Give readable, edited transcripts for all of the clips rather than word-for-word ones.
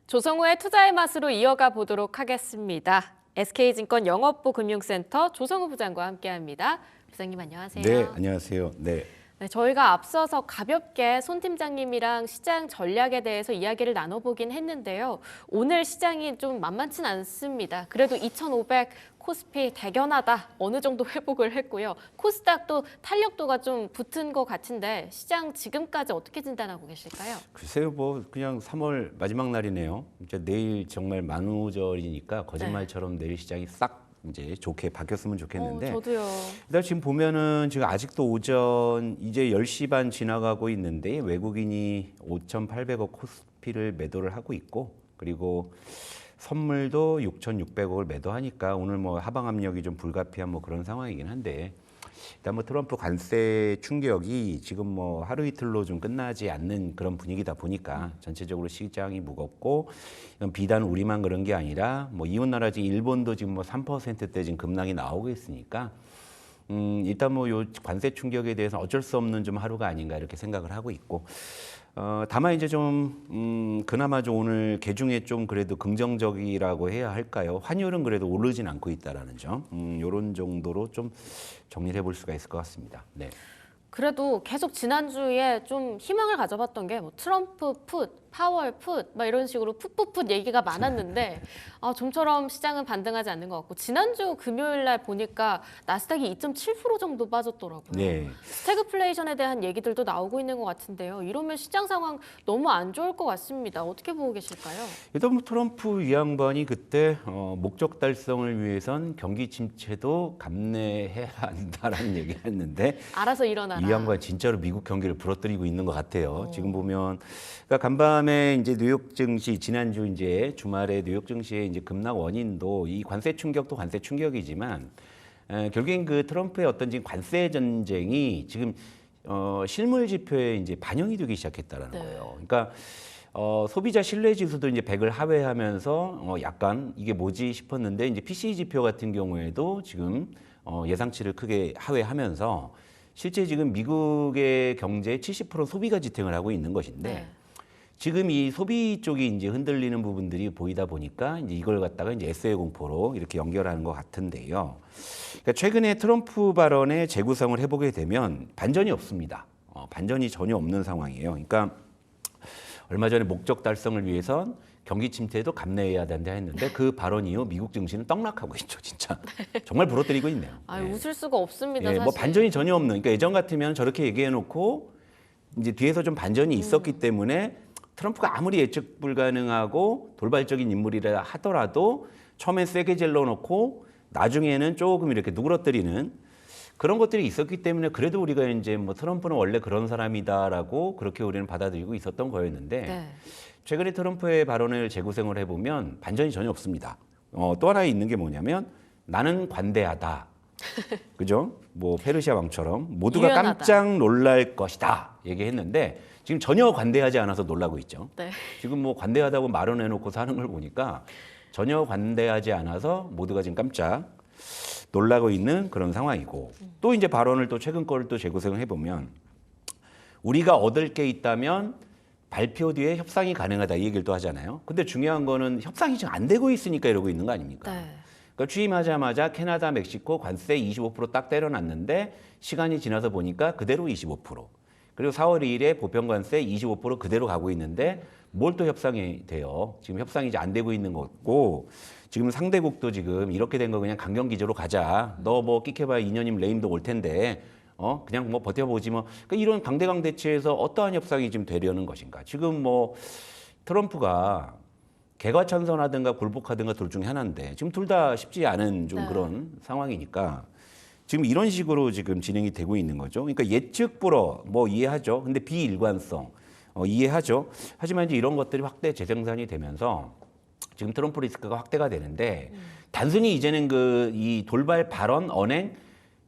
조성우의 투자의 맛으로 이어가 보도록 하겠습니다. SK증권 영업부 금융센터 조성우 부장과 함께합니다. 부장님 안녕하세요. 네, 안녕하세요. 네. 네, 저희가 앞서서 가볍게 손 팀장님이랑 시장 전략에 대해서 이야기를 나눠보긴 했는데요. 오늘 시장이 좀 만만치 않습니다. 그래도 2,500 코스피 대견하다 어느 정도 회복을 했고요. 코스닥도 탄력도가 좀 붙은 것 같은데 시장 지금까지 어떻게 진단하고 계실까요? 글쎄요, 뭐 그냥 3월 마지막 날이네요. 이제 내일 정말 만우절이니까 거짓말처럼 내일 시장이 싹 이제 좋게 바뀌었으면 좋겠는데. 저도요. 일단 지금 보면은 지금 아직도 오전 이제 10시 반 지나가고 있는데 외국인이 5,800억 코스피를 매도를 하고 있고, 그리고 선물도 6,600억을 매도하니까 오늘 뭐 하방 압력이 좀 불가피한 뭐 그런 상황이긴 한데, 일단 뭐 트럼프 관세 충격이 지금 뭐 하루 이틀로 좀 끝나지 않는 그런 분위기다 보니까 전체적으로 시장이 무겁고, 이건 비단 우리만 그런 게 아니라 뭐 이웃 나라 중 일본도 지금 뭐 3%대 지금 급락이 나오고 있으니까 일단 뭐 요 관세 충격에 대해서 어쩔 수 없는 좀 하루가 아닌가 이렇게 생각을 하고 있고, 다만 이제 좀 그나마 좀 오늘 개중에 좀 그래도 긍정적이라고 해야 할까요? 환율은 그래도 오르진 않고 있다라는 점, 요런 정도로 좀 정리를 해볼 수가 있을 것 같습니다. 네. 그래도 계속 지난주에 좀 희망을 가져봤던 게 뭐 트럼프 풋, 파월 풋, 막 이런 식으로 풋풋풋 얘기가 많았는데 좀처럼 시장은 반등하지 않는 것 같고, 지난주 금요일 날 보니까 나스닥이 2.7% 정도 빠졌더라고요. 네. 스태그플레이션에 대한 얘기들도 나오고 있는 것 같은데요. 이러면 시장 상황 너무 안 좋을 것 같습니다. 어떻게 보고 계실까요? 일단 뭐 트럼프 이 양반이 그때 목적 달성을 위해선 경기 침체도 감내해야 한다라는 얘기를 했는데, 알아서 일어나라. 이 양반 진짜로 미국 경기를 부러뜨리고 있는 것 같아요. 지금 보면 그러니까 간밤에 이제 뉴욕 증시 지난주 이제 주말에 뉴욕 증시의 이제 급락 원인도 이 관세 충격도 관세 충격이지만 결국엔 그 트럼프의 어떤 지금 관세 전쟁이 지금 실물 지표에 이제 반영이 되기 시작했다라는 거예요. 그러니까 소비자 신뢰 지수도 이제 100을 하회하면서 약간 이게 뭐지 싶었는데, 이제 PCE 지표 같은 경우에도 지금 예상치를 크게 하회하면서 실제 지금 미국의 경제의 70% 소비가 지탱을 하고 있는 것인데, 지금 이 소비 쪽이 이제 흔들리는 부분들이 보이다 보니까 이제 이걸 갖다가 이제 SOE 공포로 이렇게 연결하는 것 같은데요. 그러니까 최근에 트럼프 발언의 재구성을 해보게 되면 반전이 없습니다. 반전이 전혀 없는 상황이에요. 그러니까 얼마 전에 목적 달성을 위해선 경기 침체도 감내해야 된다 했는데 그 발언 이후 미국 증시는 떡락하고 있죠, 진짜. 정말 부러뜨리고 있네요. 웃을 수가 없습니다. 뭐 사실. 반전이 전혀 없는. 그러니까 예전 같으면 저렇게 얘기해놓고 이제 뒤에서 좀 반전이 있었기 때문에 트럼프가 아무리 예측 불가능하고 돌발적인 인물이라 하더라도 처음엔 세게 질러놓고 나중에는 조금 이렇게 누그러뜨리는 그런 것들이 있었기 때문에, 그래도 우리가 이제 뭐 트럼프는 원래 그런 사람이다라고 그렇게 우리는 받아들이고 있었던 거였는데, 최근에 트럼프의 발언을 재구성을 해보면 반전이 전혀 없습니다. 또 하나 있는 게 뭐냐면 나는 관대하다. 그죠? 뭐 페르시아 왕처럼 모두가 유연하다. 깜짝 놀랄 것이다 얘기했는데 지금 전혀 관대하지 않아서 놀라고 있죠. 지금 뭐 관대하다고 말은 해놓고 사는 걸 보니까 전혀 관대하지 않아서 모두가 지금 깜짝 놀라고 있는 그런 상황이고, 또 이제 발언을 또 최근 거를 또 재구성을 해보면 우리가 얻을 게 있다면 발표 뒤에 협상이 가능하다 이 얘기를 또 하잖아요. 근데 중요한 거는 협상이 지금 안 되고 있으니까 이러고 있는 거 아닙니까? 그러니까 취임하자마자 캐나다, 멕시코 관세 25% 딱 때려놨는데 시간이 지나서 보니까 그대로 25%. 그리고 4월 2일에 보편관세 25% 그대로 가고 있는데 뭘 또 협상이 돼요. 지금 협상이 이제 안 되고 있는 거고, 지금 상대국도 지금 이렇게 된 거 그냥 강경 기조로 가자. 너 뭐 끽해봐야 2년이면 레임도 올 텐데 그냥 뭐 버텨보지 뭐. 그러니까 이런 강대강 대치에서 어떠한 협상이 지금 되려는 것인가. 지금 뭐 트럼프가 개과천선하든가 굴복하든가 둘 중에 하나인데 지금 둘 다 쉽지 않은 좀 그런 상황이니까 지금 이런 식으로 지금 진행이 되고 있는 거죠. 그러니까 예측 불허 뭐 이해하죠. 근데 비일관성 이해하죠. 하지만 이제 이런 것들이 확대 재생산이 되면서 지금 트럼프 리스크가 확대가 되는데, 단순히 이제는 그 이 돌발 발언 언행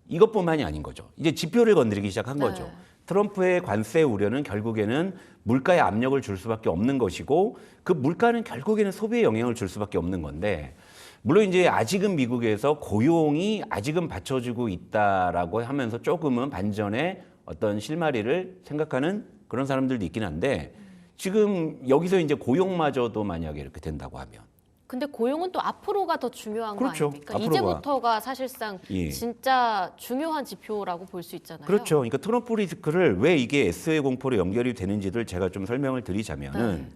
이것뿐만이 아닌 거죠. 이제 지표를 건드리기 시작한 거죠. 트럼프의 관세 우려는 결국에는 물가에 압력을 줄 수밖에 없는 것이고, 그 물가는 결국에는 소비에 영향을 줄 수밖에 없는 건데, 물론 이제 아직은 미국에서 고용이 아직은 받쳐주고 있다라고 하면서 조금은 반전의 어떤 실마리를 생각하는 그런 사람들도 있긴 한데, 지금 여기서 이제 고용마저도 만약에 이렇게 된다고 하면 근데 고용은 또 앞으로가 더 중요한 그렇죠. 거 아닙니까? 앞으로가. 이제부터가 사실상 예. 진짜 중요한 지표라고 볼 수 있잖아요. 그렇죠. 그러니까 트럼프 리스크를 왜 이게 SO의 공포로 연결이 되는지를 제가 좀 설명을 드리자면은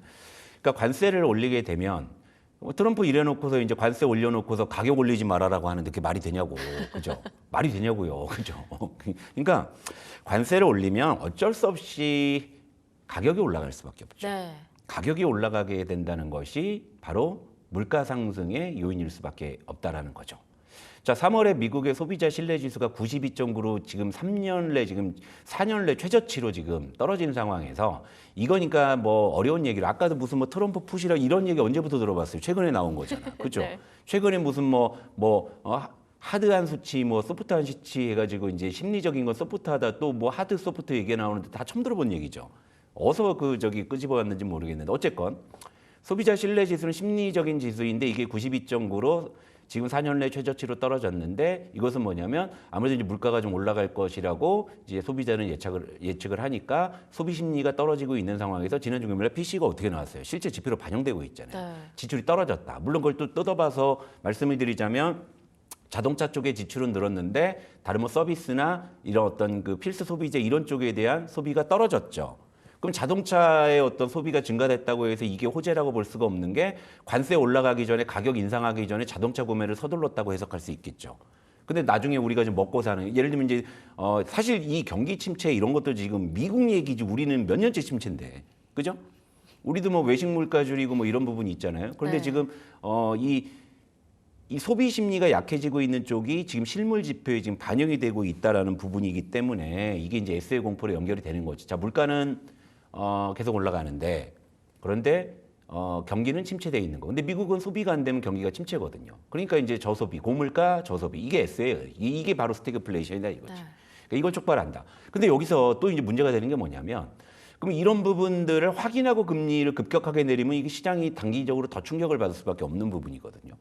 그러니까 관세를 올리게 되면 트럼프 이래놓고서 이제 관세 올려놓고서 가격 올리지 말아라고 하는데 그게 말이 되냐고, 그죠? 말이 되냐고요, 그죠? 그러니까 관세를 올리면 어쩔 수 없이 가격이 올라갈 수밖에 없죠. 네. 가격이 올라가게 된다는 것이 바로 물가 상승의 요인일 수밖에 없다라는 거죠. 자, 3월에 미국의 소비자 신뢰 지수가 92.9로 지금 3년 내 지금 4년 내 최저치로 지금 떨어지는 상황에서 이거니까 뭐 어려운 얘기를 아까도 무슨 뭐 트럼프 푸시라 이런 얘기 언제부터 들어봤어요? 최근에 나온 거잖아. 그렇죠? 네. 최근에 무슨 하드한 수치, 뭐 소프트한 수치 해가지고 이제 심리적인 건 소프트하다 또 뭐 하드 소프트 얘기 나오는데 다 처음 들어본 얘기죠. 어서 끄집어왔는지 모르겠는데 어쨌건 소비자 신뢰 지수는 심리적인 지수인데 이게 92.9로 지금 4년 내 최저치로 떨어졌는데 이것은 뭐냐면 아무래도 이제 물가가 좀 올라갈 것이라고 이제 소비자는 예측을 하니까 소비 심리가 떨어지고 있는 상황에서 지난주 금요일에 PC가 어떻게 나왔어요? 실제 지표로 반영되고 있잖아요. 네. 지출이 떨어졌다. 물론 그걸 또 뜯어봐서 말씀을 드리자면 자동차 쪽의 지출은 늘었는데 다른 뭐 서비스나 이런 어떤 그 필수 소비재 이런 쪽에 대한 소비가 떨어졌죠. 그럼 자동차의 어떤 소비가 증가됐다고 해서 이게 호재라고 볼 수가 없는 게 관세 올라가기 전에 가격 인상하기 전에 자동차 구매를 서둘렀다고 해석할 수 있겠죠. 근데 나중에 우리가 좀 먹고 사는 예를 들면 이제 사실 이 경기 침체 이런 것도 지금 미국 얘기지 우리는 몇 년째 침체인데 그죠? 우리도 뭐 외식 물가 줄이고 뭐 이런 부분이 있잖아요. 그런데 네. 지금 이 소비 심리가 약해지고 있는 쪽이 지금 실물 지표에 지금 반영이 되고 있다라는 부분이기 때문에 이게 이제 SO의 공포로 연결이 되는 거죠. 자, 물가는 계속 올라가는데 그런데 경기는 침체되어 있는 거. 근데 미국은 소비가 안 되면 경기가 침체거든요. 그러니까 이제 저소비, 고물가, 저소비 이게 S예요. 이게 바로 스태그플레이션이다 이거지. 네. 그러니까 이걸 촉발한다. 근데 여기서 또 이제 문제가 되는 게 뭐냐면 그럼 이런 부분들을 확인하고 금리를 급격하게 내리면 이게 시장이 단기적으로 더 충격을 받을 수밖에 없는 부분이거든요.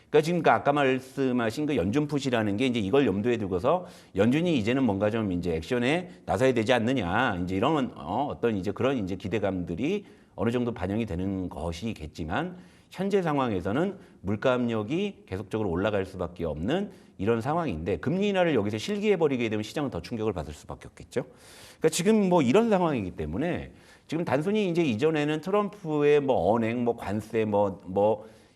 그러니까 지금 아까 말씀하신 그 연준 푸시라는 게 이제 이걸 염두에 두고서 연준이 이제는 뭔가 좀 이제 액션에 나서야 되지 않느냐 이제 이런 어떤 이제 그런 이제 기대감들이 어느 정도 반영이 되는 것이겠지만 현재 상황에서는 물가 압력이 계속적으로 올라갈 수밖에 없는 이런 상황인데 금리 인하를 여기서 실기해 버리게 되면 시장은 더 충격을 받을 수밖에 없겠죠. 그러니까 지금 뭐 이런 상황이기 때문에 지금 단순히 이제 이전에는 트럼프의 뭐 언행, 뭐 관세, 뭐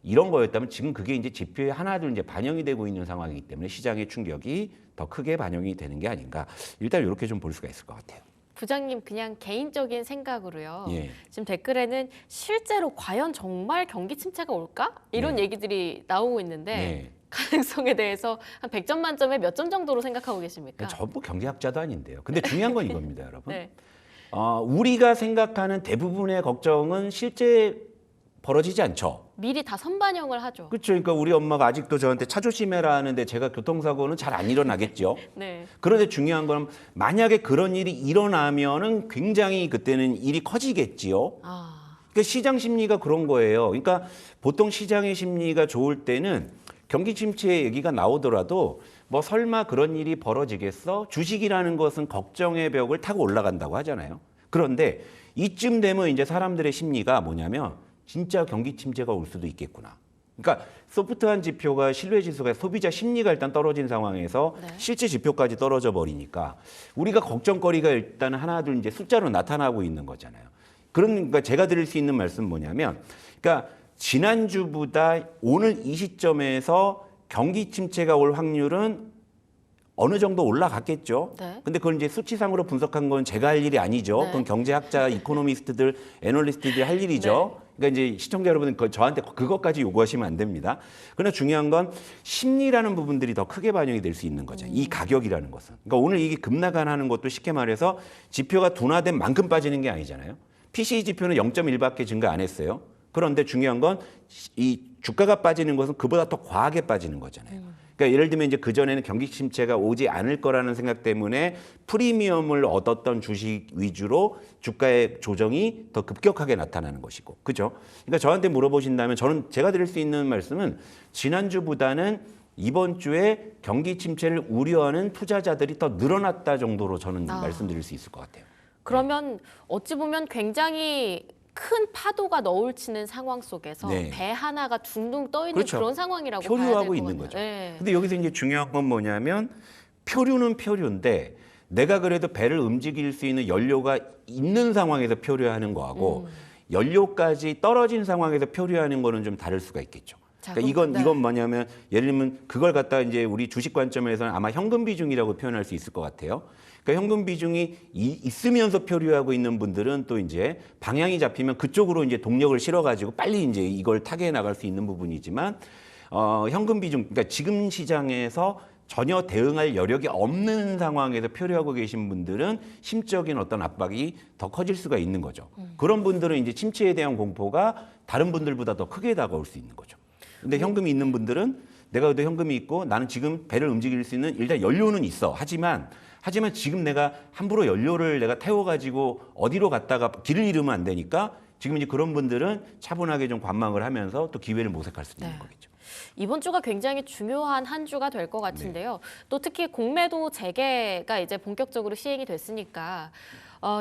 이런 거였다면 지금 그게 이제 지표에 하나둘 이제 반영이 되고 있는 상황이기 때문에 시장의 충격이 더 크게 반영이 되는 게 아닌가. 일단 이렇게 좀 볼 수가 있을 것 같아요. 부장님 그냥 개인적인 생각으로요. 예. 지금 댓글에는 실제로 과연 정말 경기 침체가 올까? 이런 네. 얘기들이 나오고 있는데 네. 가능성에 대해서 한 100점 만점에 몇 점 정도로 생각하고 계십니까? 전부 경제학자도 아닌데요. 근데 중요한 건 이겁니다, 여러분. 네. 우리가 생각하는 대부분의 걱정은 실제 벌어지지 않죠. 미리 다 선반영을 하죠. 그렇죠. 그러니까 우리 엄마가 아직도 저한테 차 조심해라 하는데 제가 교통사고는 잘 안 일어나겠죠. 네. 그런데 중요한 건 만약에 그런 일이 일어나면은 굉장히 그때는 일이 커지겠지요. 그러니까 시장 심리가 그런 거예요. 그러니까 보통 시장의 심리가 좋을 때는 경기 침체 얘기가 나오더라도 뭐 설마 그런 일이 벌어지겠어? 주식이라는 것은 걱정의 벽을 타고 올라간다고 하잖아요. 그런데 이쯤 되면 이제 사람들의 심리가 뭐냐면 진짜 경기 침체가 올 수도 있겠구나. 그러니까 소프트한 지표가 신뢰 지수가 소비자 심리가 일단 떨어진 상황에서 네. 실제 지표까지 떨어져 버리니까 우리가 걱정거리가 일단 하나둘 이제 숫자로 나타나고 있는 거잖아요. 그러니까 제가 드릴 수 있는 말씀은 뭐냐면 그러니까 지난주보다 오늘 이 시점에서 경기 침체가 올 확률은 어느 정도 올라갔겠죠. 네. 근데 그걸 이제 수치상으로 분석한 건 제가 할 일이 아니죠. 네. 그건 경제학자, 이코노미스트들, 애널리스트들이 할 일이죠. 그러니까 이제 시청자 여러분 저한테 그것까지 요구하시면 안 됩니다. 그러나 중요한 건 심리라는 부분들이 더 크게 반영이 될 수 있는 거죠. 이 가격이라는 것은. 그러니까 오늘 이게 급락하는 것도 쉽게 말해서 지표가 둔화된 만큼 빠지는 게 아니잖아요. PCE 지표는 0.1밖에 증가 안 했어요. 그런데 중요한 건 이 주가가 빠지는 것은 그보다 더 과하게 빠지는 거잖아요. 그러니까 예를 들면 이제 그전에는 경기 침체가 오지 않을 거라는 생각 때문에 프리미엄을 얻었던 주식 위주로 주가의 조정이 더 급격하게 나타나는 것이고. 그죠? 그러니까 저한테 물어보신다면 제가 드릴 수 있는 말씀은 지난주보다는 이번 주에 경기 침체를 우려하는 투자자들이 더 늘어났다 정도로 저는 말씀드릴 수 있을 것 같아요. 그러면 어찌 보면 굉장히 큰 파도가 너울치는 상황 속에서 네. 배 하나가 둥둥 떠 있는 그렇죠. 그런 상황이라고 봐야 될 표류하고 것 있는 같아요. 거죠. 네. 근데 여기서 이제 중요한 건 뭐냐면 표류는 표류인데 내가 그래도 배를 움직일 수 있는 연료가 있는 상황에서 표류하는 거하고 연료까지 떨어진 상황에서 표류하는 거는 좀 다를 수가 있겠죠. 자, 그러니까 그럼, 네. 이건 뭐냐면 예를 들면 그걸 갖다가 이제 우리 주식 관점에서는 아마 현금 비중이라고 표현할 수 있을 것 같아요. 그러니까 현금 비중이 있으면서 표류하고 있는 분들은 또 이제 방향이 잡히면 그쪽으로 이제 동력을 실어가지고 빨리 이제 이걸 타개해 나갈 수 있는 부분이지만 현금 비중, 그러니까 지금 시장에서 전혀 대응할 여력이 없는 상황에서 표류하고 계신 분들은 심적인 어떤 압박이 더 커질 수가 있는 거죠. 그런 분들은 이제 침체에 대한 공포가 다른 분들보다 더 크게 다가올 수 있는 거죠. 근데 현금이 있는 분들은 내가 그래도 현금이 있고 나는 지금 배를 움직일 수 있는 일단 연료는 있어. 하지만 지금 내가 함부로 연료를 내가 태워가지고 어디로 갔다가 길을 잃으면 안 되니까 지금 이제 그런 분들은 차분하게 좀 관망을 하면서 또 기회를 모색할 수도 있는 거겠죠. 이번 주가 굉장히 중요한 한 주가 될 것 같은데요. 또 특히 공매도 재개가 이제 본격적으로 시행이 됐으니까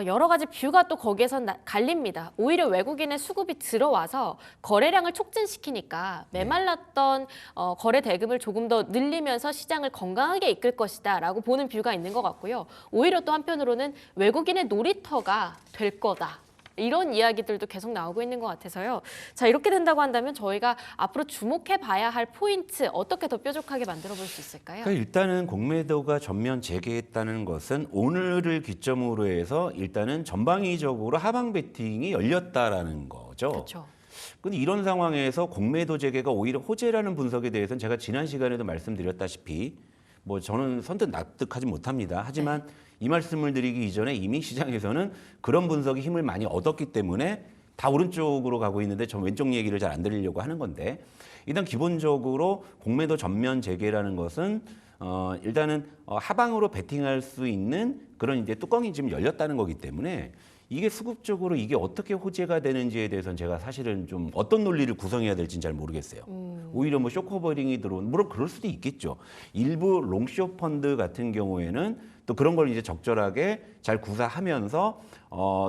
여러 가지 뷰가 또 거기에서 갈립니다. 오히려 외국인의 수급이 들어와서 거래량을 촉진시키니까 메말랐던 거래 대금을 조금 더 늘리면서 시장을 건강하게 이끌 것이다라고 보는 뷰가 있는 것 같고요. 오히려 또 한편으로는 외국인의 놀이터가 될 거다. 이런 이야기들도 계속 나오고 있는 것 같아서요. 자, 이렇게 된다고 한다면 저희가 앞으로 주목해 봐야 할 포인트 어떻게 더 뾰족하게 만들어 볼 수 있을까요? 그러니까 일단은 공매도가 전면 재개했다는 것은 오늘을 기점으로 해서 일단은 전방위적으로 하방 베팅이 열렸다라는 거죠. 그렇죠. 근데 이런 상황에서 공매도 재개가 오히려 호재라는 분석에 대해서는 제가 지난 시간에도 말씀드렸다시피 뭐 저는 선뜻 납득하지 못합니다. 하지만 이 말씀을 드리기 이전에 이미 시장에서는 그런 분석이 힘을 많이 얻었기 때문에 다 오른쪽으로 가고 있는데 저 왼쪽 얘기를 잘 안 드리려고 하는 건데 일단 기본적으로 공매도 전면 재개라는 것은 일단은 하방으로 베팅할 수 있는 그런 이제 뚜껑이 지금 열렸다는 거기 때문에 이게 수급적으로 이게 어떻게 호재가 되는지에 대해서는 제가 사실은 좀 어떤 논리를 구성해야 될지는 잘 모르겠어요. 오히려 뭐 쇼커버링이 들어온 물론 그럴 수도 있겠죠. 일부 롱숏 펀드 같은 경우에는 또 그런 걸 이제 적절하게 잘 구사하면서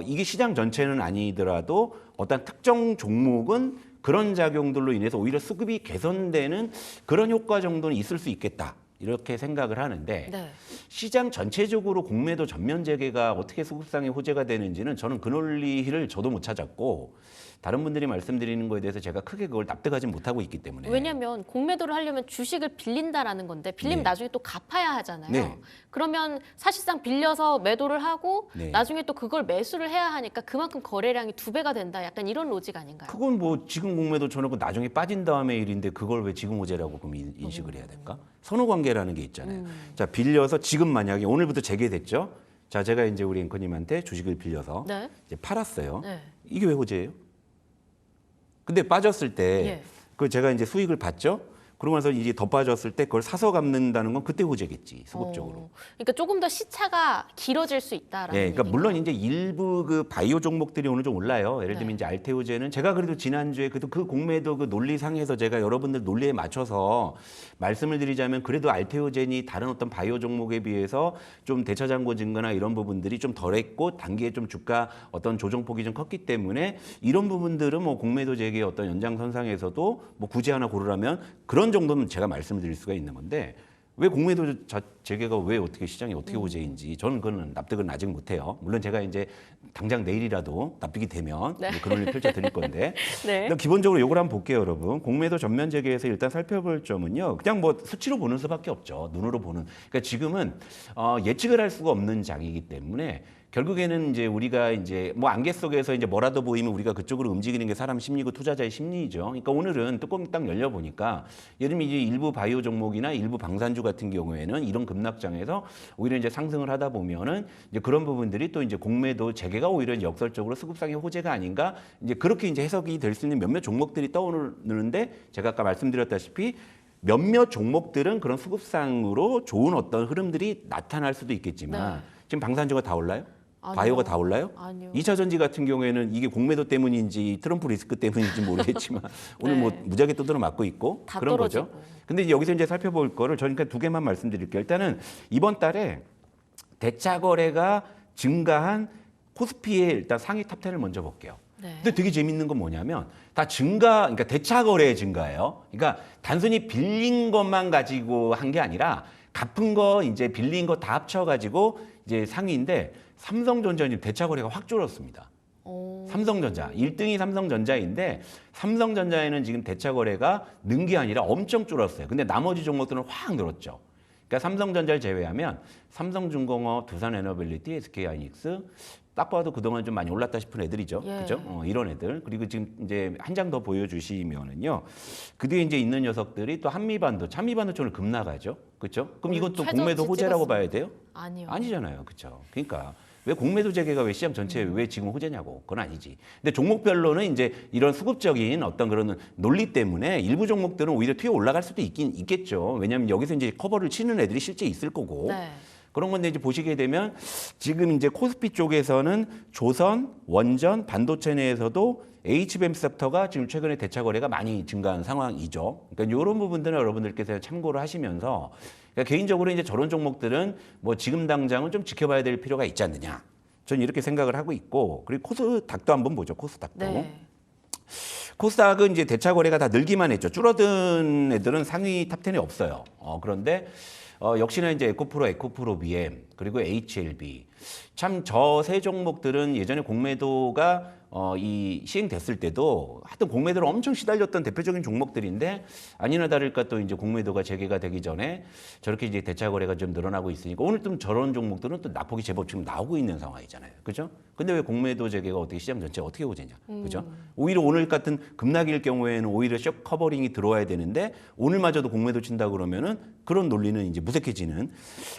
이게 시장 전체는 아니더라도 어떤 특정 종목은 그런 작용들로 인해서 오히려 수급이 개선되는 그런 효과 정도는 있을 수 있겠다. 이렇게 생각을 하는데 네. 시장 전체적으로 공매도 전면 재개가 어떻게 수급상의 호재가 되는지는 저는 그 논리를 저도 못 찾았고 다른 분들이 말씀드리는 거에 대해서 제가 크게 그걸 납득하지 못하고 있기 때문에 왜냐하면 공매도를 하려면 주식을 빌린다라는 건데 빌리면 네. 나중에 또 갚아야 하잖아요. 네. 그러면 사실상 빌려서 매도를 하고 네. 나중에 또 그걸 매수를 해야 하니까 그만큼 거래량이 2배가 된다. 약간 이런 로직 아닌가요? 그건 뭐 지금 공매도 쳐놓고 나중에 빠진 다음에 일인데 그걸 왜 지금 호재라고 그럼 인식을 해야 될까? 선호 관계라는 게 있잖아요. 자, 빌려서 지금 만약에 오늘부터 재개됐죠. 자, 제가 이제 우리 앵커님한테 주식을 빌려서 네. 이제 팔았어요. 네. 이게 왜 호재예요? 근데 빠졌을 때 예. 그 제가 이제 수익을 봤죠. 그러고 나서 이제 더 빠졌을 때 그걸 사서 갚는다는 건 그때 호재겠지 수급적으로. 그러니까 조금 더 시차가 길어질 수 있다라는 네, 그러니까 얘기인가요? 물론 이제 일부 그 바이오 종목들이 오늘 좀 올라요. 예를 들면 네. 이제 알테오제는 제가 그래도 지난주에 그래도 그 공매도 그 논리상에서 제가 여러분들 논리에 맞춰서 말씀을 드리자면 그래도 알테오젠이 다른 어떤 바이오 종목에 비해서 좀 대차장고 증가나 이런 부분들이 좀 덜했고 단기에 좀 주가 어떤 조정폭이 좀 컸기 때문에 이런 부분들은 뭐 공매도 재개의 어떤 연장선상에서도 뭐 굳이 하나 고르라면 그런 정도는 제가 말씀을 드릴 수가 있는 건데 왜 공매도 재개가 왜 어떻게 시장이 어떻게 호재인지 저는 그거는 납득은 아직 못해요. 물론 제가 이제 당장 내일이라도 납득이 되면 네. 그런 일 펼쳐 드릴 건데 네. 일단 기본적으로 이걸 한번 볼게요, 여러분. 공매도 전면 재개에서 일단 살펴볼 점은요. 그냥 뭐 수치로 보는 수밖에 없죠. 눈으로 보는. 그러니까 지금은 예측을 할 수가 없는 장이기 때문에 결국에는 이제 우리가 이제 뭐 안개 속에서 이제 뭐라도 보이면 우리가 그쪽으로 움직이는 게 사람 심리고 투자자의 심리죠. 그러니까 오늘은 뚜껑 딱 열려 보니까 예를 들면 이제 일부 바이오 종목이나 일부 방산주 같은 경우에는 이런 급락장에서 오히려 이제 상승을 하다 보면은 이제 그런 부분들이 또 이제 공매도 재개가 오히려 역설적으로 수급상의 호재가 아닌가 이제 그렇게 이제 해석이 될 수 있는 몇몇 종목들이 떠오르는데 제가 아까 말씀드렸다시피 몇몇 종목들은 그런 수급상으로 좋은 어떤 흐름들이 나타날 수도 있겠지만 네. 지금 방산주가 다 올라요? 아니요. 바이오가 다 올라요? 아니요. 2차 전지 같은 경우에는 이게 공매도 때문인지 트럼프 리스크 때문인지 모르겠지만 오늘 네. 뭐 무지하게 두드러 맞고 있고 다 그런 떨어지고. 거죠. 근데 이제 여기서 이제 살펴볼 거를 저는 그냥 두 개만 말씀드릴게요. 일단은 이번 달에 대차 거래가 증가한 코스피의 일단 상위 탑10을 먼저 볼게요. 네. 근데 되게 재밌는 건 뭐냐면 다 증가, 그러니까 대차 거래 증가예요. 그러니까 단순히 빌린 것만 가지고 한 게 아니라 갚은 거 이제 빌린 거 다 합쳐 가지고 이제 상위인데 삼성전자는 대차 거래가 확 줄었습니다. 삼성전자 1등이 삼성전자인데 삼성전자에는 지금 대차 거래가 는 게 아니라 엄청 줄었어요. 근데 나머지 종목들은 확 늘었죠. 그러니까 삼성전자를 제외하면 삼성중공업, 두산에너빌리티, SK하이닉스 딱 봐도 그동안 좀 많이 올랐다 싶은 애들이죠. 예. 그죠? 이런 애들. 그리고 지금 이제 한 장 더 보여주시면은요. 그 뒤에 이제 있는 녀석들이 또 한미반도체 오늘 급나가죠. 그렇죠? 그럼 이것도 공매도 호재라고 봐야 돼요? 아니요. 아니잖아요. 그렇죠? 그러니까 왜 공매도 재개가 왜 시장 전체에 왜 지금 호재냐고. 그건 아니지. 근데 종목별로는 이제 이런 수급적인 어떤 그런 논리 때문에 일부 종목들은 오히려 튀어 올라갈 수도 있긴 있겠죠. 왜냐하면 여기서 이제 커버를 치는 애들이 실제 있을 거고. 네. 그런 건데 이제 보시게 되면 지금 이제 코스피 쪽에서는 조선, 원전, 반도체 내에서도 HBM 섹터가 지금 최근에 대차 거래가 많이 증가한 상황이죠. 그러니까 이런 부분들은 여러분들께서 참고를 하시면서 그러니까 개인적으로 이제 저런 종목들은 뭐 지금 당장은 좀 지켜봐야 될 필요가 있지 않느냐. 저는 이렇게 생각을 하고 있고 그리고 코스닥도 한번 보죠. 코스닥도. 네. 코스닥은 이제 대차 거래가 다 늘기만 했죠. 줄어든 애들은 상위 탑10에 없어요. 그런데 역시나 이제 에코프로 BM 그리고 HLB 참 저 세 종목들은 예전에 공매도가 이 시행됐을 때도 하여튼 공매도를 엄청 시달렸던 대표적인 종목들인데 아니나 다를까 또 이제 공매도가 재개가 되기 전에 저렇게 이제 대차 거래가 좀 늘어나고 있으니까 오늘 좀 저런 종목들은 또 낙폭이 제법 지금 나오고 있는 상황이잖아요. 그죠? 근데 왜 공매도 재개가 어떻게 시장 전체에 어떻게 호재냐. 그죠? 오히려 오늘 같은 급락일 경우에는 오히려 쇼 커버링이 들어와야 되는데 오늘마저도 공매도 친다 그러면은 그런 논리는 이제 무색해지는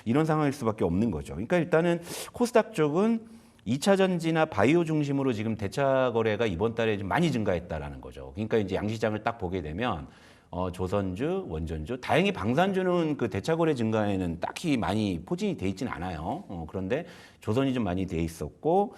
이런 상황일 수밖에 없는 거죠. 그러니까 일단은 코스닥 쪽은 2차 전지나 바이오 중심으로 지금 대차 거래가 이번 달에 좀 많이 증가했다라는 거죠. 그러니까 이제 양시장을 딱 보게 되면 조선주, 원전주, 다행히 방산주는 그 대차 거래 증가에는 딱히 많이 포진이 돼 있지는 않아요. 그런데 조선이 좀 많이 돼 있었고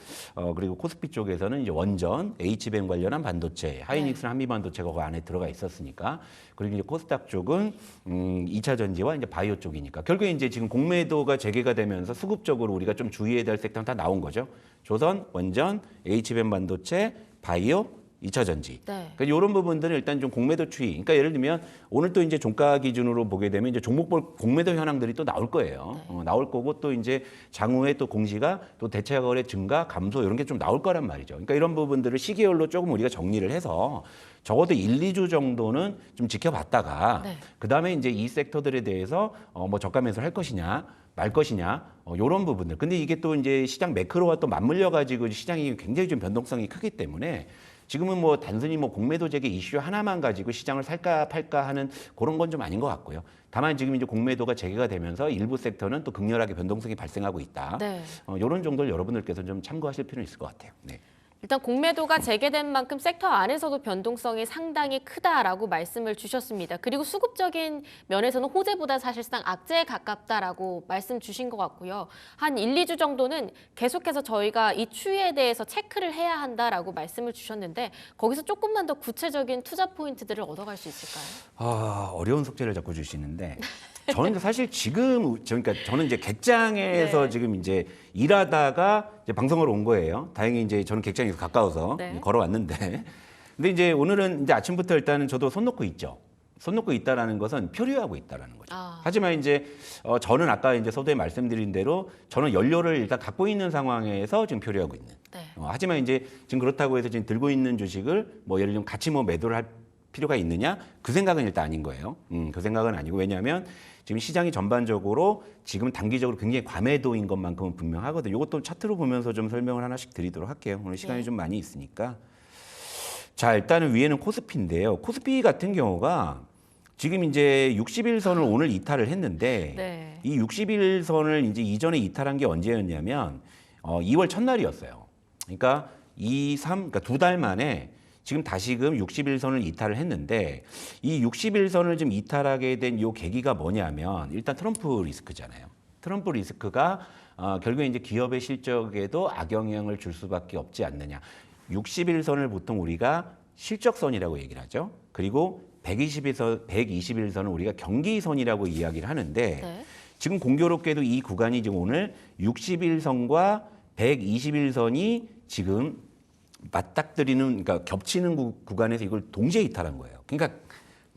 그리고 코스피 쪽에서는 이제 원전, HBM 관련한 반도체, 하이닉스나 한미반도체가 그 안에 들어가 있었으니까 그리고 이제 코스닥 쪽은 2차 전지와 이제 바이오 쪽이니까 결국에 이제 지금 공매도가 재개가 되면서 수급적으로 우리가 좀 주의해야 될 섹터는 다 나온 거죠. 조선, 원전, HBM 반도체, 바이오 2차 전지. 네. 그러니까 이런 부분들은 일단 좀 공매도 추이. 그러니까 예를 들면 오늘 또 이제 종가 기준으로 보게 되면 이제 종목별 공매도 현황들이 또 나올 거예요. 나올 거고 또 이제 장후에 또 공시가 또 대차 거래 증가, 감소 이런 게 좀 나올 거란 말이죠. 그러니까 이런 부분들을 시기열로 조금 우리가 정리를 해서 적어도 1, 2주 정도는 좀 지켜봤다가 네. 그다음에 이제 이 섹터들에 대해서 뭐 저가 매수를 할 것이냐 말 것이냐 이런 부분들. 근데 이게 또 이제 시장 매크로와 또 맞물려 가지고 시장이 굉장히 좀 변동성이 크기 때문에 지금은 뭐 단순히 뭐 공매도 재개 이슈 하나만 가지고 시장을 살까 팔까 하는 그런 건 좀 아닌 것 같고요. 다만 지금 이제 공매도가 재개가 되면서 일부 섹터는 또 극렬하게 변동성이 발생하고 있다. 네. 이런 정도를 여러분들께서 좀 참고하실 필요는 있을 것 같아요. 네. 일단 공매도가 재개된 만큼 섹터 안에서도 변동성이 상당히 크다라고 말씀을 주셨습니다. 그리고 수급적인 면에서는 호재보다 사실상 악재에 가깝다라고 말씀 주신 것 같고요. 한 1, 2주 정도는 계속해서 저희가 이 추이에 대해서 체크를 해야 한다라고 말씀을 주셨는데 거기서 조금만 더 구체적인 투자 포인트들을 얻어갈 수 있을까요? 어려운 숙제를 자꾸 주시는데 저는 사실 지금 그러니까 저는 이제 객장에서 네. 지금 이제 일하다가 이제 방송으로 온 거예요. 다행히 이제 저는 객장에서 가까워서 네. 걸어왔는데 근데 이제 오늘은 이제 아침부터 일단은 저도 손 놓고 있죠. 손 놓고 있다라는 것은 표류하고 있다라는 거죠. 하지만 이제 저는 아까 이제 서두에 말씀드린 대로 저는 연료를 일단 갖고 있는 상황에서 지금 표류하고 있는. 네. 하지만 이제 지금 그렇다고 해서 지금 들고 있는 주식을 뭐 예를 들면 같이 뭐 매도를 할 필요가 있느냐? 그 생각은 일단 아닌 거예요. 그 생각은 아니고 왜냐하면 지금 시장이 전반적으로 지금 단기적으로 굉장히 과매도인 것만큼은 분명하거든요. 이것도 차트로 보면서 좀 설명을 하나씩 드리도록 할게요. 오늘 시간이 좀 많이 있으니까. 자, 일단은 위에는 코스피인데요. 코스피 같은 경우가 지금 이제 60일선을 오늘 이탈을 했는데 네. 이 60일선을 이제 이전에 이탈한 게 언제였냐면 2월 첫날이었어요. 그러니까 그러니까 2달 만에 지금 다시금 60일선을 이탈을 했는데 이 60일선을 좀 이탈하게 된 이 계기가 뭐냐면 일단 트럼프 리스크잖아요. 트럼프 리스크가 결국에 이제 기업의 실적에도 악영향을 줄 수밖에 없지 않느냐. 60일선을 보통 우리가 실적선이라고 얘기를 하죠. 그리고 120일선은 우리가 경기선이라고 이야기를 하는데 네. 지금 공교롭게도 이 구간이 지금 오늘 60일선과 120일선이 지금 맞닥뜨리는, 그러니까 겹치는 구간에서 이걸 동시에 이탈한 거예요. 그러니까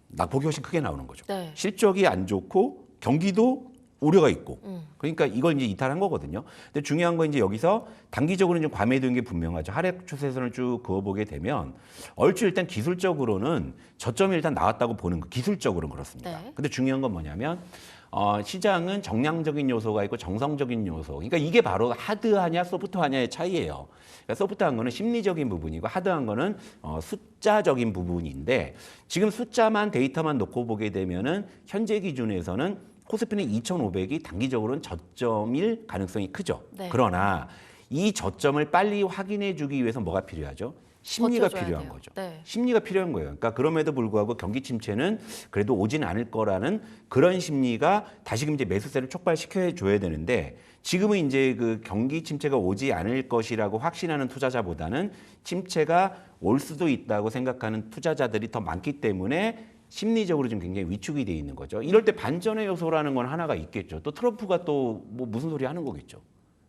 낙폭이 훨씬 크게 나오는 거죠. 네. 실적이 안 좋고 경기도 우려가 있고. 그러니까 이걸 이제 이탈한 거거든요. 근데 중요한 건 이제 여기서 단기적으로 좀 과매도인 게 분명하죠. 하락 추세선을 쭉 그어보게 되면 얼추 일단 기술적으로는 저점이 일단 나왔다고 보는 거. 기술적으로는 그렇습니다. 네. 근데 중요한 건 뭐냐면 시장은 정량적인 요소가 있고 정성적인 요소. 그러니까 이게 바로 하드하냐 소프트하냐의 차이예요. 그러니까 소프트한 거는 심리적인 부분이고 하드한 거는 숫자적인 부분인데 지금 숫자만 데이터만 놓고 보게 되면은 현재 기준에서는 코스피는 2,500이 단기적으로는 저점일 가능성이 크죠. 네. 그러나 이 저점을 빨리 확인해 주기 위해서 뭐가 필요하죠? 심리가 버텨줘야 필요한 돼요. 거죠. 네. 심리가 필요한 거예요. 그러니까 그럼에도 불구하고 경기 침체는 그래도 오진 않을 거라는 그런 심리가 다시금 이제 매수세를 촉발시켜 줘야 되는데 지금은 이제 그 경기 침체가 오지 않을 것이라고 확신하는 투자자보다는 침체가 올 수도 있다고 생각하는 투자자들이 더 많기 때문에 심리적으로 좀 굉장히 위축이 돼 있는 거죠. 이럴 때 반전의 요소라는 건 하나가 있겠죠. 또 트럼프가 또 뭐 무슨 소리 하는 거겠죠.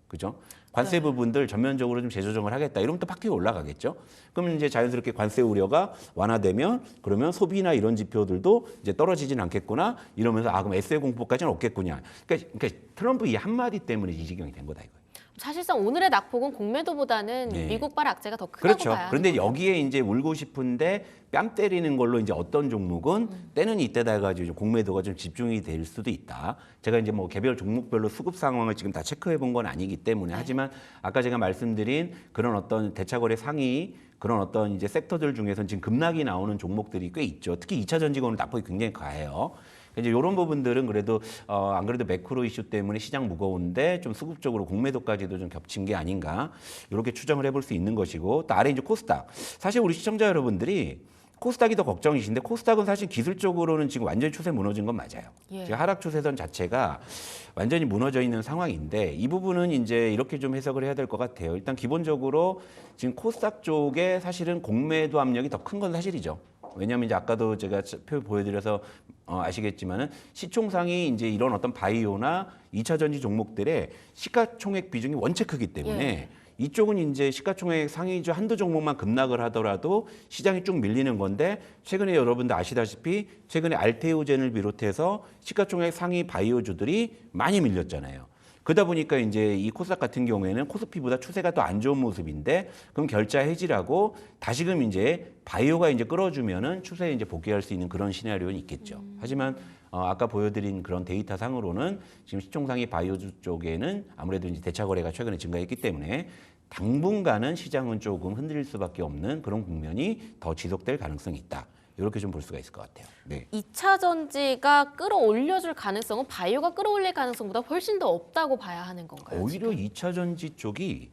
그죠? 관세 네. 부분들 전면적으로 좀 재조정을 하겠다. 이러면 또 바퀴가 올라가겠죠. 그러면 이제 자연스럽게 관세 우려가 완화되면 그러면 소비나 이런 지표들도 이제 떨어지진 않겠구나. 이러면서 그럼 에세이 공포까지는 없겠구나. 그러니까 트럼프 이 한마디 때문에 이 지경이 된 거다 이거예요. 사실상 오늘의 낙폭은 공매도보다는 네. 미국발 악재가 더 크다고 그렇죠. 봐야 하는 그런데 거예요. 여기에 이제 울고 싶은데 뺨 때리는 걸로 이제 어떤 종목은 때는 이때다 해가지고 공매도가 좀 집중이 될 수도 있다. 제가 이제 뭐 개별 종목별로 수급 상황을 지금 다 체크해 본 건 아니기 때문에 하지만 아까 제가 말씀드린 그런 어떤 대차거래 상위 그런 어떤 이제 섹터들 중에서는 지금 급락이 나오는 종목들이 꽤 있죠. 특히 2차 전지가 낙폭이 굉장히 가해요. 이제 이런 부분들은 그래도 안 그래도 매크로 이슈 때문에 시장 무거운데 좀 수급적으로 공매도까지도 좀 겹친 게 아닌가 이렇게 추정을 해볼 수 있는 것이고 또 아래 이제 코스닥 사실 우리 시청자 여러분들이 코스닥이 더 걱정이신데 코스닥은 사실 기술적으로는 지금 완전히 추세 무너진 건 맞아요. 예. 지금 하락 추세선 자체가 완전히 무너져 있는 상황인데 이 부분은 이제 이렇게 좀 해석을 해야 될 것 같아요. 일단 기본적으로 지금 코스닥 쪽에 사실은 공매도 압력이 더 큰 건 사실이죠. 왜냐하면 이제 아까도 제가 표 보여드려서 아시겠지만은 시총상이 이제 이런 어떤 바이오나 2차 전지 종목들의 시가총액 비중이 원체 크기 때문에 예. 이쪽은 이제 시가총액 상위주 한두 종목만 급락을 하더라도 시장이 쭉 밀리는 건데 최근에 여러분들 아시다시피 최근에 알테오젠을 비롯해서 시가총액 상위 바이오주들이 많이 밀렸잖아요. 그러다 보니까 이제 이 코스닥 같은 경우에는 코스피보다 추세가 더 안 좋은 모습인데 그럼 결자 해지라고 다시금 이제 바이오가 이제 끌어주면은 추세에 이제 복귀할 수 있는 그런 시나리오는 있겠죠. 하지만 아까 보여드린 그런 데이터 상으로는 지금 시총상위 바이오주 쪽에는 아무래도 이제 대차 거래가 최근에 증가했기 때문에 당분간은 시장은 조금 흔들릴 수밖에 없는 그런 국면이 더 지속될 가능성이 있다. 이렇게 좀 볼 수가 있을 것 같아요. 네. 2차 전지가 끌어올려줄 가능성은 바이오가 끌어올릴 가능성보다 훨씬 더 없다고 봐야 하는 건가요? 오히려 2차 전지 쪽이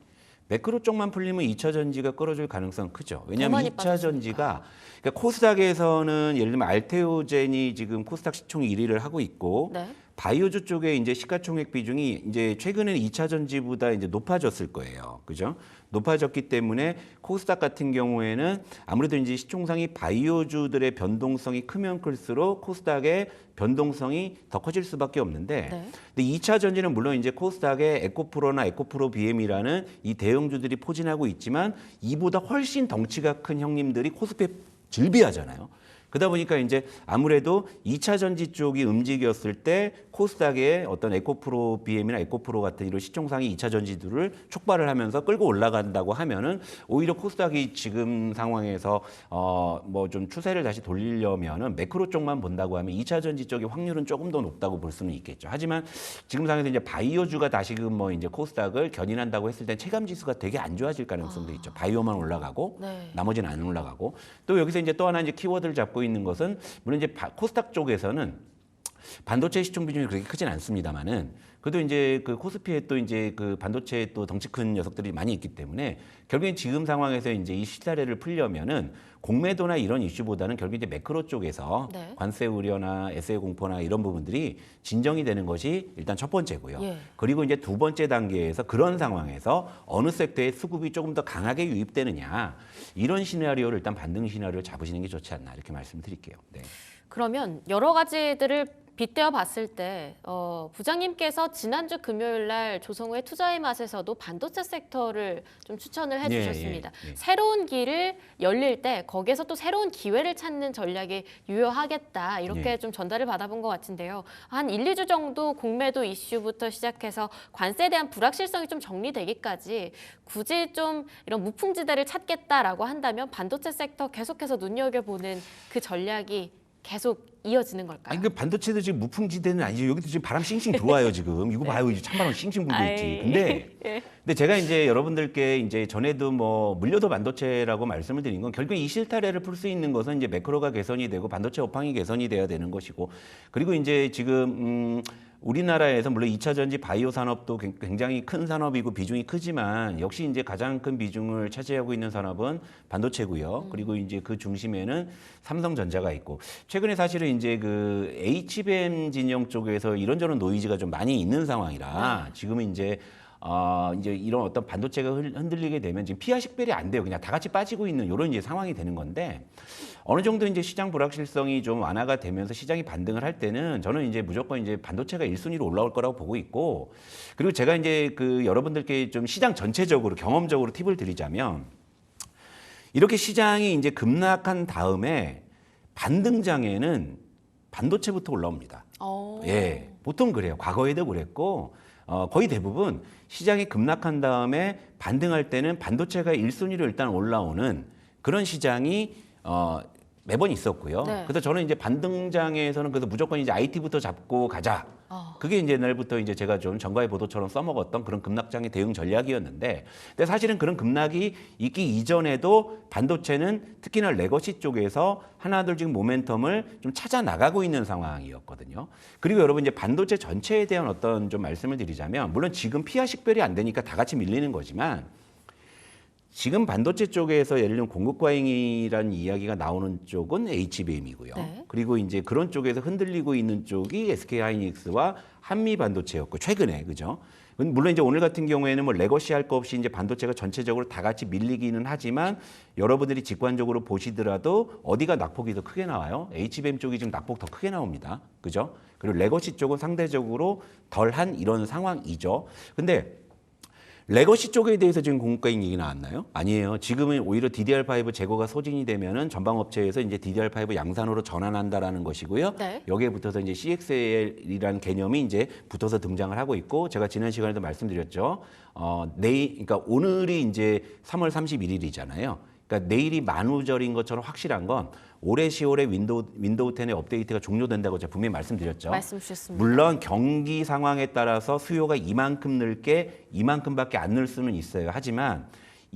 매크로 쪽만 풀리면 2차 전지가 끌어줄 가능성은 크죠. 왜냐하면 많이 2차 빠졌으니까. 전지가 그러니까 코스닥에서는 예를 들면 알테오젠이 지금 코스닥 시총 1위를 하고 있고 네. 바이오주 쪽에 이제 시가총액 비중이 이제 최근에는 2차 전지보다 이제 높아졌을 거예요. 그죠? 높아졌기 때문에 코스닥 같은 경우에는 아무래도 이제 시총상이 바이오주들의 변동성이 크면 클수록 코스닥의 변동성이 더 커질 수밖에 없는데 네. 근데 2차 전지는 물론 이제 코스닥의 에코프로나 에코프로 BM이라는 이 대형주들이 포진하고 있지만 이보다 훨씬 덩치가 큰 형님들이 코스피에 질비하잖아요. 그러다 보니까 이제 아무래도 2차 전지 쪽이 움직였을 때 코스닥의 어떤 에코프로 BM이나 에코프로 같은 이런 시총상위 2차 전지들을 촉발을 하면서 끌고 올라간다고 하면은 오히려 코스닥이 지금 상황에서 뭐 좀 추세를 다시 돌리려면은 매크로 쪽만 본다고 하면 2차 전지 쪽의 확률은 조금 더 높다고 볼 수는 있겠죠. 하지만 지금 상황에서 이제 바이오주가 다시금 뭐 이제 코스닥을 견인한다고 했을 때 체감 지수가 되게 안 좋아질 가능성도 있죠. 바이오만 올라가고 네. 나머지는 안 올라가고 또 여기서 이제 또 하나 이제 키워드를 잡고 있는 것은 물론 이제 코스닥 쪽에서는 반도체 시총 비중이 그렇게 크진 않습니다만은 그래도 이제 그 코스피에 또 이제 그 반도체에 또 덩치 큰 녀석들이 많이 있기 때문에 결국엔 지금 상황에서 이제 이 시사례를 풀려면은 공매도나 이런 이슈보다는 결국 이제 매크로 쪽에서 네. 관세 우려나 에세이 공포나 이런 부분들이 진정이 되는 것이 일단 첫 번째고요. 예. 그리고 이제 두 번째 단계에서 그런 상황에서 어느 섹터의 수급이 조금 더 강하게 유입되느냐 이런 시나리오를 일단 반등 시나리오를 잡으시는 게 좋지 않나 이렇게 말씀드릴게요. 네. 그러면 여러 가지들을 빗대어 봤을 때 부장님께서 지난주 금요일 날 조성우의 투자의 맛에서도 반도체 섹터를 좀 추천을 해주셨습니다. 예. 새로운 길을 열릴 때 거기에서 또 새로운 기회를 찾는 전략이 유효하겠다 이렇게 예. 좀 전달을 받아본 것 같은데요. 한 1, 2주 정도 공매도 이슈부터 시작해서 관세에 대한 불확실성이 좀 정리되기까지 굳이 좀 이런 무풍지대를 찾겠다라고 한다면 반도체 섹터 계속해서 눈여겨보는 그 전략이 계속 이어지는 걸까요? 아니 그 반도체도 지금 무풍지대는 아니죠. 여기도 지금 바람 싱싱 들어와요 지금. 이거 봐요, 이제 찬바람 싱싱 불고 있지. 근데 제가 이제 여러분들께 이제 전에도 뭐 물려도 반도체라고 말씀을 드린 건 결국 이 실타래를 풀 수 있는 것은 이제 매크로가 개선이 되고 반도체 업황이 개선이 돼야 되는 것이고, 그리고 이제 지금 우리나라에서 물론 2차 전지 바이오 산업도 굉장히 큰 산업이고 비중이 크지만 역시 이제 가장 큰 비중을 차지하고 있는 산업은 반도체고요. 그리고 이제 그 중심에는 삼성전자가 있고, 최근에 사실은 이제 그 HBM 진영 쪽에서 이런저런 노이즈가 좀 많이 있는 상황이라 지금은 이제 이런 어떤 반도체가 흔들리게 되면 지금 피하 식별이 안 돼요. 그냥 다 같이 빠지고 있는 이런 이제 상황이 되는 건데, 어느 정도 이제 시장 불확실성이 좀 완화가 되면서 시장이 반등을 할 때는 저는 이제 무조건 이제 반도체가 1순위로 올라올 거라고 보고 있고, 그리고 제가 이제 그 여러분들께 좀 시장 전체적으로 경험적으로 팁을 드리자면, 이렇게 시장이 이제 급락한 다음에 반등장에는 반도체부터 올라옵니다. 예, 보통 그래요. 과거에도 그랬고, 거의 대부분 시장이 급락한 다음에 반등할 때는 반도체가 1순위로 일단 올라오는 그런 시장이 매번 있었고요. 네. 그래서 저는 이제 반등장에서는 그래서 무조건 이제 IT부터 잡고 가자. 그게 이제 옛날부터 이제 제가 좀 전과의 보도처럼 써먹었던 그런 급락장의 대응 전략이었는데, 근데 사실은 그런 급락이 있기 이전에도 반도체는 특히나 레거시 쪽에서 하나둘 지금 모멘텀을 좀 찾아 나가고 있는 상황이었거든요. 그리고 여러분 이제 반도체 전체에 대한 어떤 좀 말씀을 드리자면, 물론 지금 피하 식별이 안 되니까 다 같이 밀리는 거지만, 지금 반도체 쪽에서 예를 들면 공급 과잉이라는 이야기가 나오는 쪽은 HBM이고요. 네. 그리고 이제 그런 쪽에서 흔들리고 있는 쪽이 SK 하이닉스와 한미 반도체였고, 최근에 그죠? 물론 이제 오늘 같은 경우에는 뭐 레거시 할 거 없이 이제 반도체가 전체적으로 다 같이 밀리기는 하지만, 여러분들이 직관적으로 보시더라도 어디가 낙폭이 더 크게 나와요? HBM 쪽이 지금 낙폭 더 크게 나옵니다. 그죠? 그리고 레거시 쪽은 상대적으로 덜한 이런 상황이죠. 근데 레거시 쪽에 대해서 지금 공급과잉 얘기 나왔나요? 아니에요. 지금은 오히려 DDR5 제거가 소진이 되면은 전방업체에서 이제 DDR5 양산으로 전환한다라는 것이고요. 네. 여기에 붙어서 이제 CXL이라는 개념이 이제 붙어서 등장을 하고 있고, 제가 지난 시간에도 말씀드렸죠. 그러니까 오늘이 이제 3월 31일이잖아요. 그러니까 내일이 만우절인 것처럼 확실한 건 올해 10월에 윈도우 10의 업데이트가 종료된다고 제가 분명히 말씀드렸죠. 말씀 주셨습니다. 물론 경기 상황에 따라서 수요가 이만큼 늘 게 이만큼밖에 안 늘 수는 있어요. 하지만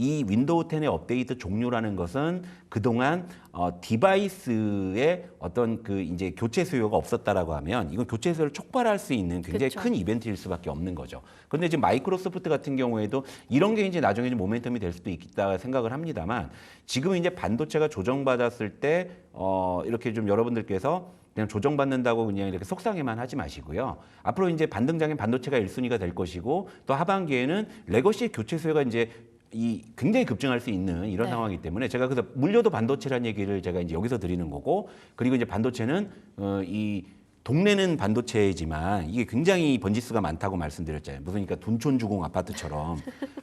이 윈도우 10의 업데이트 종료라는 것은 그동안 디바이스의 어떤 그 이제 교체 수요가 없었다라고 하면 이건 교체 수요를 촉발할 수 있는 굉장히 그쵸. 큰 이벤트일 수밖에 없는 거죠. 그런데 지금 마이크로소프트 같은 경우에도 이런 게 이제 나중에 모멘텀이 될 수도 있다 생각을 합니다만, 지금은 이제 반도체가 조정받았을 때 이렇게 좀 여러분들께서 그냥 조정받는다고 그냥 이렇게 속상해만 하지 마시고요. 앞으로 이제 반등장엔 반도체가 1순위가 될 것이고, 또 하반기에는 레거시 교체 수요가 이제 굉장히 급증할 수 있는 이런 네. 상황이기 때문에, 제가 그래서 물려도 반도체라는 얘기를 제가 이제 여기서 드리는 거고, 그리고 이제 반도체는 이 동네는 반도체지만 이게 굉장히 번지수가 많다고 말씀드렸잖아요. 무슨 그러니까 둔촌주공 아파트처럼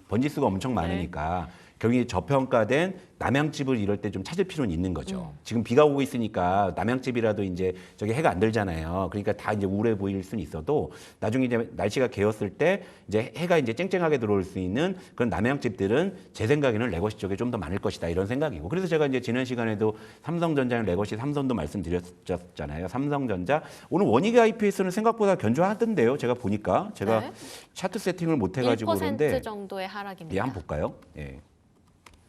번지수가 엄청 많으니까 결국에 저평가된 남양집을 이럴 때 좀 찾을 필요는 있는 거죠. 지금 비가 오고 있으니까 남양집이라도 이제 저기 해가 안 들잖아요. 그러니까 다 이제 우울해 보일 수는 있어도 나중에 이제 날씨가 개었을 때 이제 해가 이제 쨍쨍하게 들어올 수 있는 그런 남양집들은 제 생각에는 레거시 쪽에 좀 더 많을 것이다 이런 생각이고, 그래서 제가 이제 지난 시간에도 삼성전자는 레거시 삼선도 말씀드렸잖아요. 삼성전자 오늘 원익 IPS는 생각보다 견조하던데요. 제가 보니까 제가 네. 차트 세팅을 못 해가지고 1% 그런데 정도의 하락입니다. 예, 한번 볼까요? 예.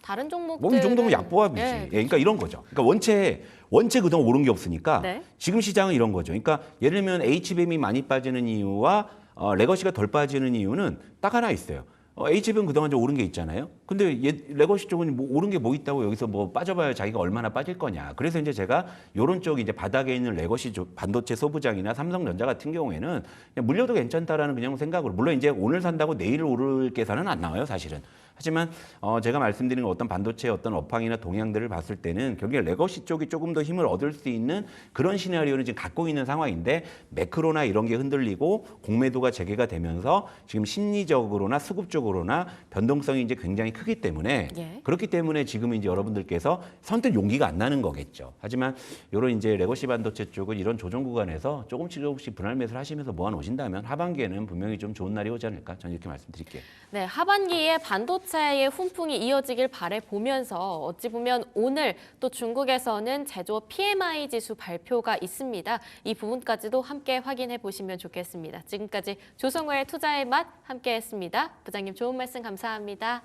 다른 종목들 뭐 이 정도면 약보합이지. 예, 그러니까 이런 거죠. 그러니까 원체 그동안 오른 게 없으니까 네. 지금 시장은 이런 거죠. 그러니까 예를 들면 HBM이 많이 빠지는 이유와 레거시가 덜 빠지는 이유는 딱 하나 있어요. HBM 그동안 좀 오른 게 있잖아요. 근데 레거시 쪽은 뭐 오른 게 뭐 있다고 여기서 뭐 빠져봐야 자기가 얼마나 빠질 거냐. 그래서 이제 제가 요런 쪽 이제 바닥에 있는 레거시 반도체 소부장이나 삼성전자 같은 경우에는 그냥 물려도 괜찮다라는 그냥 생각으로, 물론 이제 오늘 산다고 내일 오를 계산은 안 나와요, 사실은. 하지만 제가 말씀드린 어떤 반도체의 어떤 업황이나 동향들을 봤을 때는 결국에 레거시 쪽이 조금 더 힘을 얻을 수 있는 그런 시나리오는 지금 갖고 있는 상황인데 매크로나 이런 게 흔들리고 공매도가 재개가 되면서 지금 심리적으로나 수급적으로나 변동성이 이제 굉장히 크기 때문에 예. 그렇기 때문에 지금 이제 여러분들께서 선뜻 용기가 안 나는 거겠죠. 하지만 이런 이제 레거시 반도체 쪽은 이런 조정 구간에서 조금씩 분할 매수를 하시면서 모아 놓으신다면 하반기에는 분명히 좀 좋은 날이 오지 않을까 저는 이렇게 말씀드릴게요. 네, 하반기에 반도체의 훈풍이 이어지길 바라보면서 어찌 보면 오늘 또 중국에서는 제조업 PMI 지수 발표가 있습니다. 이 부분까지도 함께 확인해 보시면 좋겠습니다. 지금까지 조성호의 투자의 맛 함께했습니다. 부장님 좋은 말씀 감사합니다.